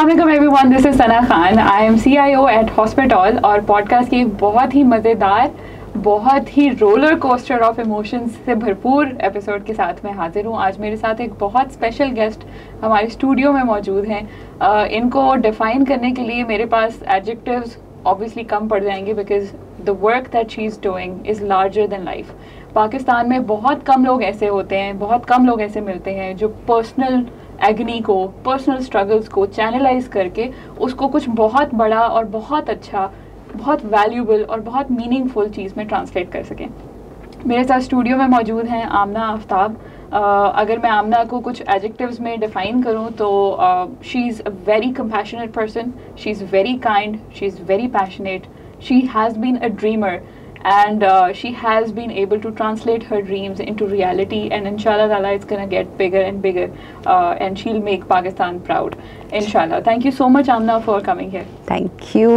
अस्सलाम वालेकुम everyone, this is Sana Khan. I am CIO at hospital और पॉडकास्ट की एक बहुत ही मज़ेदार, बहुत ही रोलर कोस्टर ऑफ इमोशंस से भरपूर एपिसोड के साथ मैं हाजिर हूँ। आज मेरे साथ एक बहुत स्पेशल गेस्ट हमारे स्टूडियो में मौजूद हैं। इनको डिफ़ाइन करने के लिए मेरे पास एडजेक्टिव्स ऑब्वियसली कम पड़ जाएंगे because the work that she is doing is larger than life. Pakistan में बहुत कम लोग ऐसे होते हैं, बहुत कम लोग ऐसे मिलते हैं जो पर्सनल एग्नी को, पर्सनल स्ट्रगल्स को चैनलाइज करके उसको कुछ बहुत बड़ा और बहुत अच्छा, बहुत वैल्यूबल और बहुत मीनिंगफुल चीज़ में ट्रांसलेट कर सकें। मेरे साथ स्टूडियो में मौजूद हैं आमना आफ्ताब। अगर मैं आमना को कुछ एडजेक्टिव्स में डिफ़ाइन करूं तो she is a very compassionate person, she is very kind, she is very passionate, she has been a dreamer and she has been able to translate her dreams into reality, and inshallah ta'ala it's going to get bigger and bigger, and she'll make Pakistan proud inshallah. Thank you so much Amna for coming here. Thank you.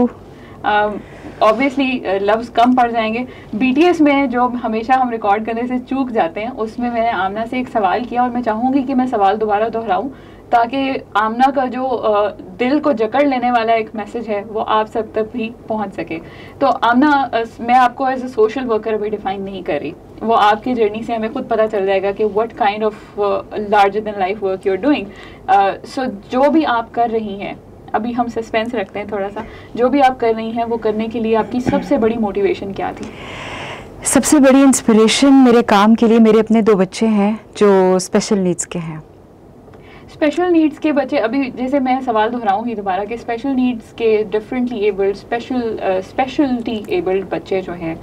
Obviously लफ्ज़ कम पड़ जाएंगे। BTS में जो हमेशा हम record करने से चूक जाते हैं, उसमें मैंने आमना से एक सवाल किया और मैं चाहूँगी कि मैं सवाल दोबारा दोहराऊँ ताकि आमना का जो दिल को जकड़ लेने वाला एक मैसेज है वो आप सब तक भी पहुंच सके। तो आमना, मैं आपको एज अ सोशल वर्कर अभी डिफाइन नहीं कर रही, वो आपकी जर्नी से हमें खुद पता चल जाएगा कि what kind of larger than life work you are doing. So जो भी आप कर रही हैं, अभी हम सस्पेंस रखते हैं थोड़ा सा, जो भी आप कर रही हैं वो करने के लिए आपकी सबसे बड़ी मोटिवेशन क्या थी? सबसे बड़ी इंस्पिरेशन मेरे काम के लिए मेरे अपने 2 बच्चे हैं जो स्पेशल नीड्स के हैं। स्पेशल नीड्स के बच्चे, अभी जैसे मैं सवाल दोहराऊंगी दोबारा कि स्पेशल नीड्स के डिफरेंटली एबल्ड, स्पेशलिटी एबल्ड बच्चे जो हैं,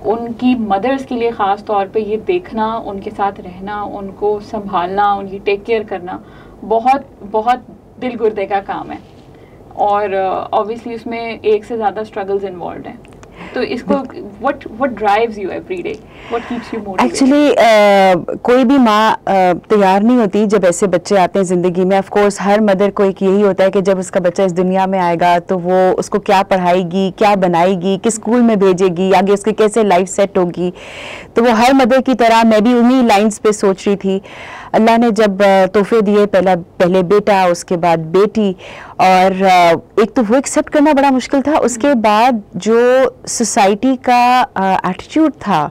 उनकी मदर्स के लिए ख़ास तौर पे ये देखना, उनके साथ रहना, उनको संभालना, उनकी टेक केयर करना बहुत बहुत दिल गुर्दे का काम है और ऑब्वियसली उसमें एक से ज़्यादा स्ट्रगल्स इन्वॉल्व हैं। तो इसको what drives you every day? What keeps you motivated? Actually कोई भी माँ तैयार नहीं होती जब ऐसे बच्चे आते हैं ज़िंदगी में। ऑफ कोर्स हर मदर को एक यही होता है कि जब उसका बच्चा इस दुनिया में आएगा तो वो उसको क्या पढ़ाएगी, क्या बनाएगी, किस स्कूल में भेजेगी, आगे उसकी कैसे लाइफ सेट होगी। तो वो हर मदर की तरह मैं भी उन्हीं लाइंस पे सोच रही थी। अल्लाह ने जब तोहफे दिए, पहले बेटा, उसके बाद बेटी, और एक तो वो एक्सेप्ट करना बड़ा मुश्किल था। उसके बाद जो सोसाइटी का एटीट्यूड था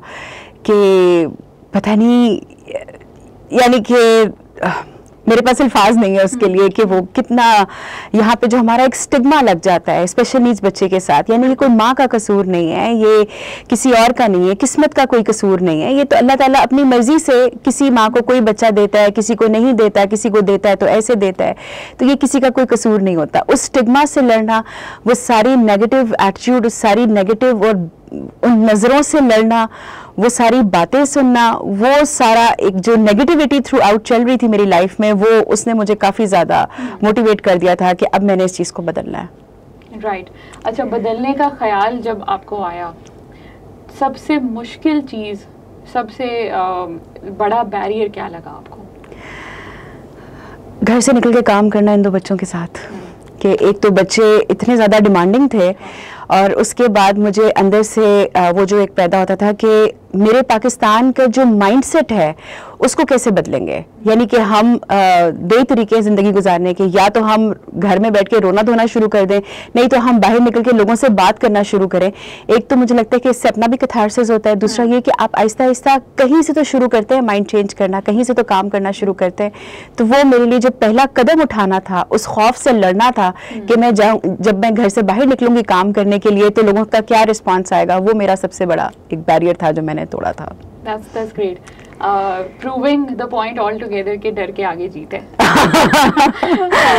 कि पता नहीं, यानी कि मेरे पास अल्फाज नहीं है उसके लिए कि वो कितना यहाँ पे जो हमारा एक स्टिग्मा लग जाता है स्पेशल नीड्स बच्चे के साथ। यानी ये कोई माँ का कसूर नहीं है, ये किसी और का नहीं है, किस्मत का कोई कसूर नहीं है, ये तो अल्लाह ताला अपनी मर्जी से किसी माँ को कोई बच्चा देता है, किसी को नहीं देता है, किसी को देता है तो ऐसे देता है, तो ये किसी का कोई कसूर नहीं होता। उस स्टिग्मा से लड़ना, वो सारी नेगेटिव एटीट्यूड, उस सारी नेगेटिव और उन नज़रों से लड़ना, वो सारी बातें सुनना, वो सारा एक जो नेगेटिविटी थ्रू आउट चल रही थी मेरी लाइफ में, वो उसने मुझे काफ़ी ज़्यादा मोटिवेट कर दिया था कि अब मैंने इस चीज़ को बदलना है। राइट। अच्छा, बदलने का ख्याल जब आपको आया, सबसे मुश्किल चीज़, सबसे बड़ा बैरियर क्या लगा आपको? घर से निकल के काम करना इन 2 बच्चों के साथ, कि एक तो बच्चे इतने ज़्यादा डिमांडिंग थे और उसके बाद मुझे अंदर से वो जो एक पैदा होता था कि मेरे पाकिस्तान का जो माइंडसेट है उसको कैसे बदलेंगे। यानी कि हम 2 तरीके ज़िंदगी गुजारने के, या तो हम घर में बैठ के रोना धोना शुरू कर दें, नहीं तो हम बाहर निकल के लोगों से बात करना शुरू करें। एक तो मुझे लगता है कि इससे अपना भी कैथारसिस होता है, दूसरा ये कि आप आहिस्ता आहिस्ता कहीं से तो शुरू करते हैं माइंड चेंज करना, कहीं से तो काम करना शुरू करते हैं। तो वो मेरे लिए जो पहला कदम उठाना था, उस खौफ से लड़ना था कि मैं जब मैं घर से बाहर निकलूंगी काम करने के लिए तो लोगों का क्या रिस्पॉन्स आएगा, वो मेरा सबसे बड़ा एक बैरियर था जो मैंने तोड़ा था। That's great. Proving the point altogether कि डर के आगे जीत है।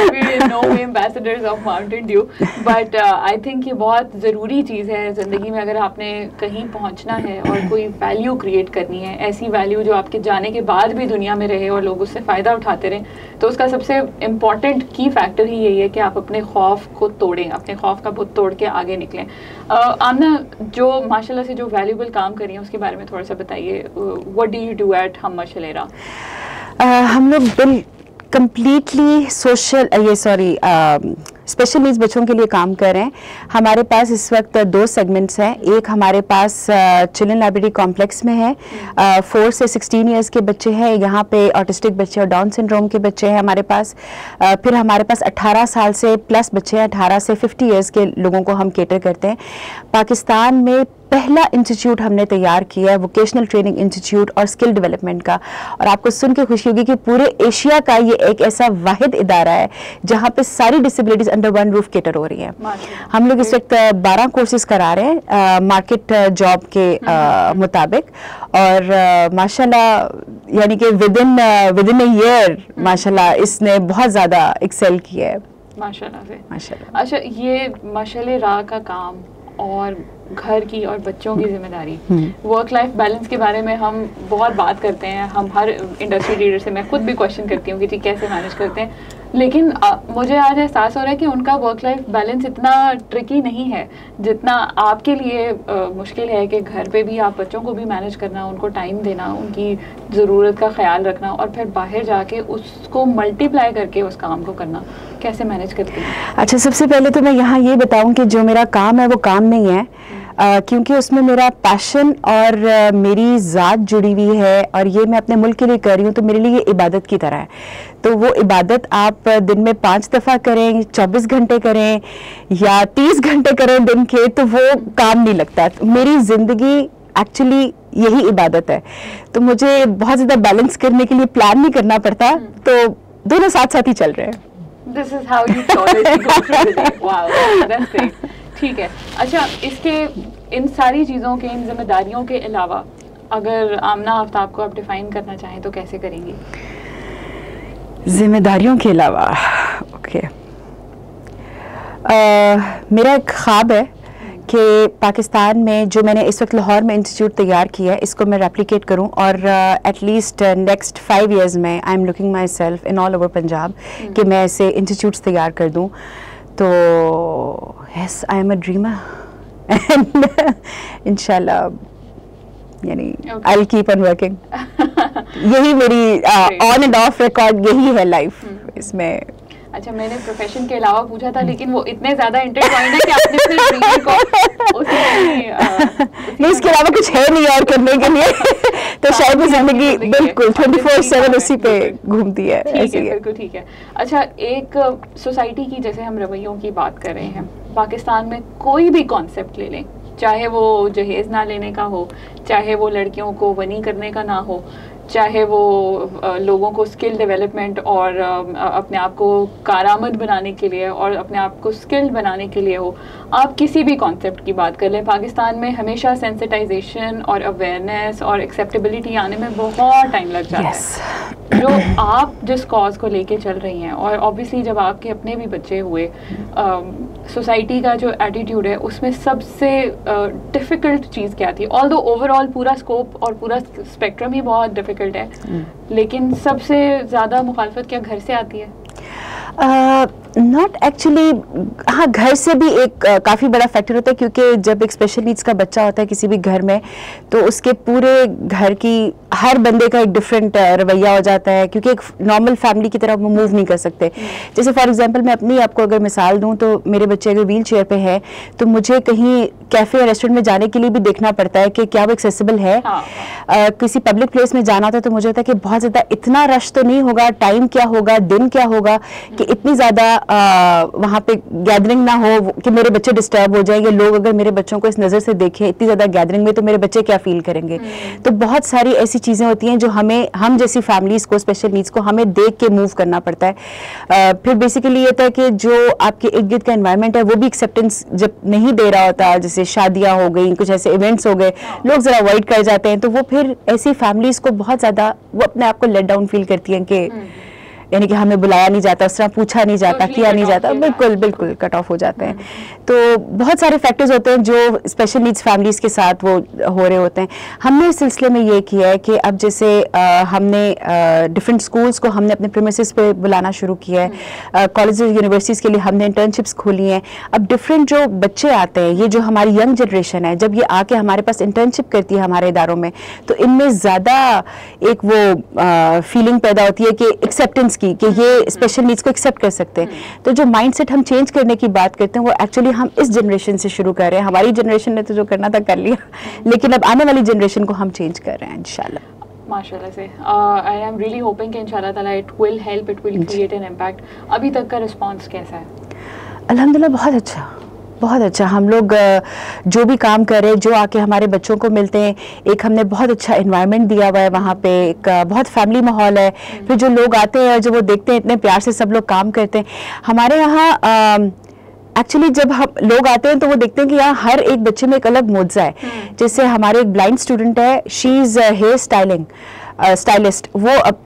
We're no way ambassadors of Mountain Dew, but I think ये बहुत ज़रूरी चीज़ है ज़िंदगी में। अगर आपने कहीं पहुंचना है और कोई वैल्यू क्रिएट करनी है, ऐसी वैल्यू जो आपके जाने के बाद भी दुनिया में रहे और लोग उससे फ़ायदा उठाते रहें, तो उसका सबसे इम्पॉर्टेंट की फैक्टर ही यही है कि आप अपने खौफ को तोड़ें, अपने खौफ का बुत तोड़ के आगे निकलें। आमना, जो माशाल्लाह से जो वैल्यूबल काम कर रही हैं उसके बारे में थोड़ा सा बताइए। What do you do at हम शलेरा? हम लोग कंप्लीटली स्पेशल नीड्स बच्चों के लिए काम कर रहे हैं। हमारे पास इस वक्त 2 सेगमेंट्स हैं। एक हमारे पास चिल्ड्रन लाइब्रेरी कॉम्प्लेक्स में है, 4 से 16 ईयर्स के बच्चे हैं, यहाँ पे ऑटिस्टिक बच्चे और डाउन सिंड्रोम के बच्चे हैं हमारे पास। फिर हमारे पास 18 साल से प्लस बच्चे हैं, 18 से 50 ईयर्स के लोगों को हम केटर करते हैं। पाकिस्तान में पहला इंस्टीट्यूट हमने तैयार किया है वोकेशनल ट्रेनिंग इंस्टीट्यूट और स्किल डेवलपमेंट का, और आपको सुन के खुशी होगी कि पूरे एशिया का ये एक ऐसा वाहिद इदारा है जहाँ पे सारी disabilities under one roof cater हो रही हैं। हम लोग इस वक्त 12 कोर्सेज करा रहे हैं मार्केट जॉब के मुताबिक, और माशाल्लाह यानी कि विद इन अ ईयर माशाल्लाह इसने बहुत ज़्यादा एक्सेल किया है माशाल्लाह से। माशाल्लाह। अच्छा, ये माशाल्लाह राह का काम और घर की और बच्चों की जिम्मेदारी, वर्क लाइफ बैलेंस के बारे में हम बहुत बात करते हैं, हम हर इंडस्ट्री लीडर से, मैं खुद भी क्वेश्चन करती हूँ कि जी कैसे मैनेज करते हैं, लेकिन मुझे आज एहसास हो रहा है कि उनका वर्क लाइफ बैलेंस इतना ट्रिकी नहीं है जितना आपके लिए मुश्किल है कि घर पे भी आप बच्चों को भी मैनेज करना, उनको टाइम देना, उनकी ज़रूरत का ख्याल रखना, और फिर बाहर जाके उसको मल्टीप्लाई करके उस काम को करना। कैसे मैनेज करती हैं? अच्छा, सबसे पहले तो मैं यहाँ ये बताऊँ कि जो मेरा काम है वो काम नहीं है, क्योंकि उसमें मेरा पैशन और मेरी ज़ात जुड़ी हुई है, और ये मैं अपने मुल्क के लिए कर रही हूँ, तो मेरे लिए ये इबादत की तरह है। तो वो इबादत आप दिन में 5 दफ़ा करें, 24 घंटे करें या 30 घंटे करें दिन के, तो वो काम नहीं लगता। तो मेरी ज़िंदगी एक्चुअली यही इबादत है, तो मुझे बहुत ज़्यादा बैलेंस करने के लिए प्लान नहीं करना पड़ता, तो दोनों साथ साथ ही चल रहे हैं। This is how you always go through the day. Wow, that's great. ठीक है। अच्छा, इसके इन सारी चीज़ों के, इन जिम्मेदारियों के अलावा अगर आमना आफ्ताब को आप डिफाइन करना चाहें तो कैसे करेंगी? जिम्मेदारियों के अलावा ओके, मेरा एक ख्वाब है कि पाकिस्तान में जो मैंने इस वक्त लाहौर में इंस्टीट्यूट तैयार किया है इसको मैं रेप्लिकेट करूं, और एटलीस्ट नेक्स्ट 5 years में I am looking my self in all over Punjab कि मैं ऐसे इंस्टीट्यूट्स तैयार कर दूं। तो yes, I am a dreamer and इंशाल्लाह यानी I will keep on working. यही मेरी ऑन एंड ऑफ रिकॉर्ड यही है लाइफ इसमें। अच्छा, मैंने प्रोफेशन के अलावा पूछा था, लेकिन वो इतने ज्यादा इंटरट्वाइंड है कि आपने फिर ड्रीम को नहीं, इसके अलावा कुछ है नहीं और करने के लिए। तो शायद जिंदगी बिल्कुल 24/7 उसी पे घूमती है। ठीक है, बिल्कुल ठीक है। अच्छा, एक सोसाइटी की जैसे हम रवैयों की बात कर रहे हैं, पाकिस्तान में कोई भी कॉन्सेप्ट ले लें, चाहे वो जहेज ना लेने का हो, चाहे वो लड़कियों को वनी करने का ना हो, चाहे वो लोगों को स्किल डेवलपमेंट और अपने आप को कारआमद बनाने के लिए और अपने आप को स्किल्ड बनाने के लिए हो, आप किसी भी कॉन्सेप्ट की बात कर लें, पाकिस्तान में हमेशा सेंसिटाइजेशन और अवेयरनेस और एक्सेप्टेबिलिटी आने में बहुत टाइम लग जाता है। जो आप जिस कॉज को लेके चल रही हैं, और ऑब्वियसली जब आपके अपने भी बच्चे हुए, सोसाइटी का जो एटीट्यूड है उसमें सबसे डिफ़िकल्ट चीज़ क्या थी? ऑल्दो ओवरऑल पूरा स्कोप और पूरा स्पेक्ट्रम ही बहुत डिफ़िकल्ट है, लेकिन सबसे ज़्यादा मुखालफत क्या घर से आती है? नॉट एक्चुअली, हाँ, घर से भी एक काफ़ी बड़ा फैक्टर होता है, क्योंकि जब एक स्पेशल नीड्स का बच्चा होता है किसी भी घर में, तो उसके पूरे घर की हर बंदे का एक डिफरेंट रवैया हो जाता है, क्योंकि एक नॉर्मल फैमिली की तरह वो मूव नहीं कर सकते। जैसे फॉर एग्जांपल मैं अपनी आपको अगर मिसाल दूं, तो मेरे बच्चे अगर व्हील चेयर पे है तो मुझे कहीं कैफ़े या रेस्टोरेंट में जाने के लिए भी देखना पड़ता है कि क्या वो एक्सेसिबल है। किसी पब्लिक प्लेस में जाना होता है तो मुझे होता है कि बहुत ज़्यादा इतना रश तो नहीं होगा, टाइम क्या होगा, दिन क्या होगा कि इतनी ज़्यादा वहाँ पे गैदरिंग ना हो कि मेरे बच्चे डिस्टर्ब हो जाएंगे। लोग अगर मेरे बच्चों को इस नज़र से देखें इतनी ज़्यादा गैदरिंग में, तो मेरे बच्चे क्या फील करेंगे। तो बहुत सारी ऐसी चीज़ें होती हैं जो हम जैसी फैमिलीज़ को, स्पेशल नीड्स को, हमें देख के मूव करना पड़ता है। फिर बेसिकली ये होता है कि जो आपके इर्द गिर्द का एनवायरनमेंट है वो भी एक्सेप्टेंस जब नहीं दे रहा होता, जैसे शादियाँ हो गई, कुछ ऐसे इवेंट्स हो गए, लोग ज़रा अवॉइड कर जाते हैं, तो वो फिर ऐसी फैमिलीज़ को बहुत ज़्यादा वो अपने आप को लेट डाउन फील करती हैं कि यानी कि हमें बुलाया नहीं जाता, उस तरह पूछा नहीं जाता, किया नहीं जाता, बिल्कुल कट ऑफ हो जाते हैं। तो बहुत सारे फैक्टर्स होते हैं जो स्पेशल नीड्स फैमिलीज़ के साथ वो हो रहे होते हैं। हमने इस सिलसिले में ये किया है कि अब जैसे हमने डिफरेंट स्कूल्स को हमने अपने प्रीमिसेस पे बुलाना शुरू किया है, कॉलेजेस यूनिवर्सिटीज़ के लिए हमने इंटर्नशिप्स खोली हैं। अब डिफरेंट जो बच्चे आते हैं, ये जो हमारी यंग जनरेशन है, जब ये आके हमारे पास इंटर्नशिप करती है हमारे इदारों में, तो इनमें ज़्यादा एक वो फीलिंग पैदा होती है कि एक्सेप्टेंस की कि ये स्पेशल नीड्स को एक्सेप्ट कर सकते हैं। तो जो माइंडसेट हम चेंज करने की बात करते हैं वो एक्चुअली हम इस जनरेशन से शुरू कर रहे हैं। हमारी जनरेशन ने तो जो करना था कर लिया, लेकिन अब आने वाली जनरेशन को हम चेंज कर रहे हैं इंशाल्लाह। माशाल्लाह से आई एम रियली होपिंग कि इंशाल्लाह ताला it will help, it will create an impact. अभी तक का रिस्पांस कैसा है? अल्हम्दुलिल्लाह बहुत अच्छा, बहुत अच्छा। हम लोग जो भी काम कर रहे हैं, जो आके हमारे बच्चों को मिलते हैं, एक हमने बहुत अच्छा एनवायरनमेंट दिया हुआ है वहाँ पे, एक बहुत फैमिली माहौल है। फिर जो लोग आते हैं और जो वो देखते हैं इतने प्यार से सब लोग काम करते हैं हमारे यहाँ। एक्चुअली जब हम लोग आते हैं तो वो देखते हैं कि यहाँ हर एक बच्चे में एक अलग मोजा है। जैसे हमारे एक ब्लाइंड स्टूडेंट है, शी इज़ हेयर स्टाइलिस्ट, वो अब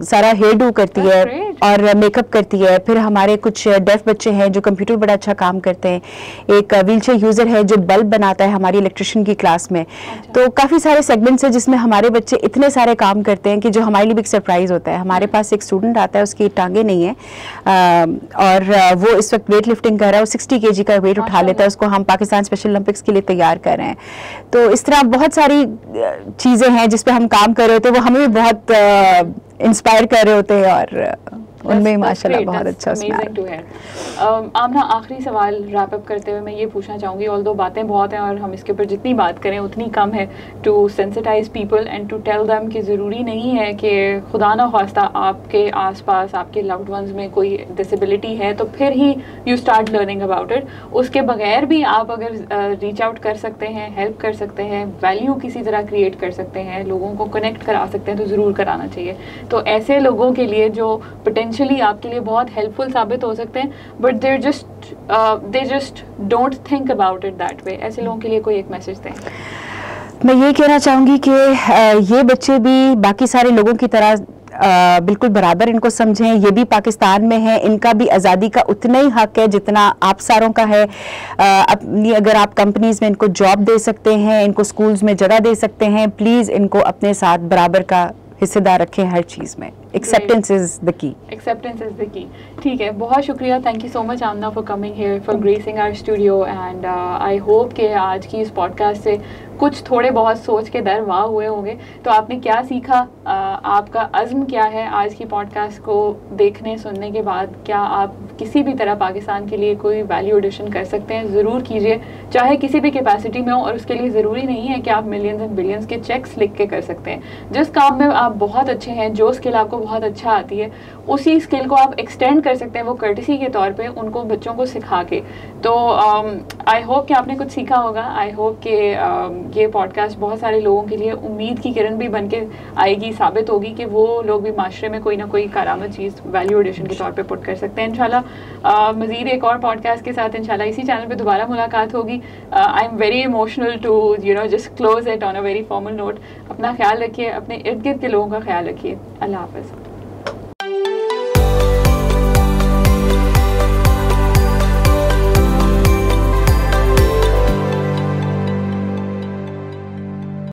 सारा हेयर डू करती है और मेकअप करती है। फिर हमारे कुछ डेफ बच्चे हैं जो कंप्यूटर बड़ा अच्छा काम करते हैं। एक व्हीलचेयर यूज़र है जो बल्ब बनाता है हमारी इलेक्ट्रिशियन की क्लास में। तो काफ़ी सारे सेगमेंट्स हैं जिसमें हमारे बच्चे इतने सारे काम करते हैं कि जो हमारे लिए भी एक सरप्राइज़ होता है। हमारे पास एक स्टूडेंट आता है, उसकी टांगे नहीं है और वो इस वक्त वेट लिफ्टिंग कर रहा है, वो 60 kg का वेट उठा लेता है। उसको हम पाकिस्तान स्पेशल ओलंपिक्स के लिए तैयार कर रहे हैं। तो इस तरह बहुत सारी चीज़ें हैं जिस पे हम काम कर रहे होते हैं, वो हमें भी बहुत इंस्पायर कर रहे होते हैं और उनमें माशाल्लाह बहुत अच्छा आमना, आखिरी सवाल रैप अप करते हुए मैं ये पूछना चाहूँगी, ऑल्दो बातें बहुत हैं और हम इसके ऊपर जितनी बात करें उतनी कम है, to sensitize people and to tell them कि ज़रूरी नहीं है कि खुदा ना ख्वास्ता आपके आसपास आपके लव्ड वंस में कोई डिसेबिलिटी है तो फिर ही you start learning about it. उसके बगैर भी आप अगर रीच आउट कर सकते हैं, हेल्प कर सकते हैं, वैल्यू किसी तरह क्रिएट कर सकते हैं, लोगों को कनेक्ट करा सकते हैं तो ज़रूर कराना चाहिए। तो ऐसे लोगों के लिए जो पोटेंशियली आपके लिए बहुत हेल्पफुल साबित हो सकते हैं but they just don't think about it that way, ऐसे लोगों के लिए कोई एक मैसेज दें? मैं ये कहना चाहूँगी कि ये बच्चे भी बाकी सारे लोगों की तरह बिल्कुल बराबर इनको समझें। ये भी पाकिस्तान में है, इनका भी आज़ादी का उतना ही हक है जितना आप सारों का है। अपनी अगर आप कंपनीज़ में इनको जॉब दे सकते हैं, इनको स्कूल्स में जगह दे सकते हैं, प्लीज़ इनको अपने साथ बराबर का हिस्सेदार रखें हर चीज़ में। Acceptance is the key. Acceptance is the key. ठीक है, बहुत शुक्रिया। Thank you so much Amna for coming here, for gracing our studio and I hope कि आज की इस पॉडकास्ट से कुछ थोड़े बहुत सोच के दर वाह हुए होंगे। तो आपने क्या सीखा, आपका अज़्म क्या है आज की पॉडकास्ट को देखने सुनने के बाद? क्या आप किसी भी तरह पाकिस्तान के लिए कोई वैल्यू एडिशन कर सकते हैं? ज़रूर कीजिए, चाहे किसी भी कैपेसिटी में हो। और उसके लिए ज़रूरी नहीं है कि आप मिलियंस एंड बिलियंस के चेक्स लिख के कर सकते हैं। जिस काम में आप बहुत अच्छे हैं, जो स्किल आपको बहुत अच्छा आती है, उसी स्किल को आप एक्सटेंड कर सकते हैं वो कर्टिसी के तौर पे उनको बच्चों को सिखा के। तो आई होप कि आपने कुछ सीखा होगा। आई होप कि ये पॉडकास्ट बहुत सारे लोगों के लिए उम्मीद की किरण भी बन के आएगी, साबित होगी कि वो लोग भी माशरे में कोई ना कोई कारामद चीज़ वैल्यू एडिशन के तौर पे पुट कर सकते हैं। इंशाल्लाह मज़ीद एक और पॉडकास्ट के साथ इंशाल्लाह इसी चैनल पे दोबारा मुलाकात होगी। I am very emotional to just close it on a very formal note. अपना ख्याल रखिए, अपने इर्द गिर्द के लोगों का ख्याल रखिए। अल्लाह हाफ़िज़।